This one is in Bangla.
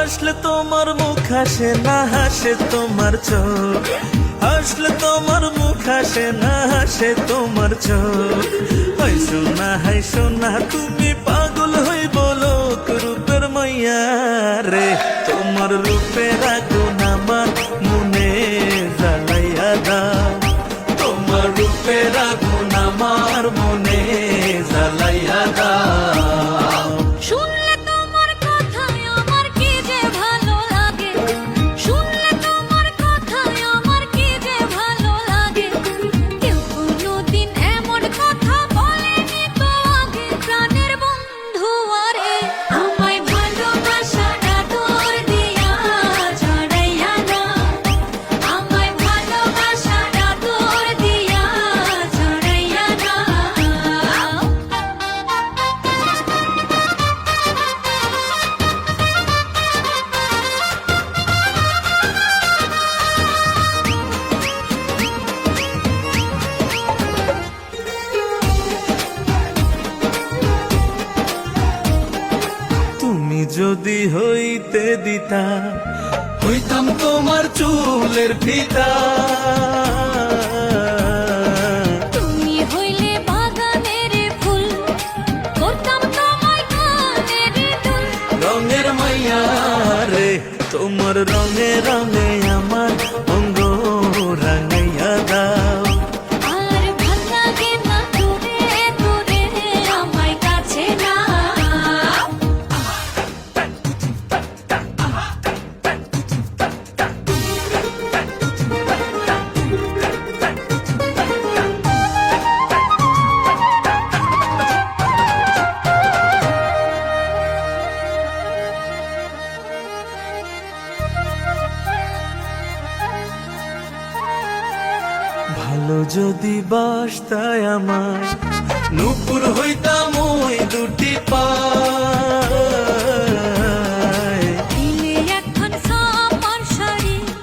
হাসলে তোমার মুখ হাসে না, হাসে তোমার চোখ। হাসলে তোমার মুখ হাসে না, হাসে তোমার চোখ। হাইসো না, হাইসো না, তুমি পাগল হই বলো রূপের মাইয়া রে। তোমার রূপের আগুন আমার মনে জ্বালাইয়া দাও, তোমার রূপের আগুন আমার মনে জ্বালাইয়া দাও। শুনলে তোমার কথায় আমার কি যে ভালো লাগে, শুনলে তোমার কথায় আমার কি যে ভালো লাগে। কেউ কোনোদিন এমন কথা বলেনি তো আগে, প্রাণের বন্ধু আরে। আমায় ভালোবাসাটা তোর দিয়া জড়াইয়া না, আমায় ভালোবাসাটা তোর দিয়া জড়াইয়া না। তুমি যদি হইতে দিতা, হইতাম তোমার চুলের ফিতা। তুমি হইলে বাগানের ফুল, করতাম তোমায় কানের দুল। রঙের মাইয়া রে, তোমার রঙে রঙে আমার অঙ্গ রাঙাইয়া দাও। আর ভাল লাগে না দূরে দূরে আমায় কাছে না। ভালো যদি বাসতায় আমার, নূপুর হইতাম ওই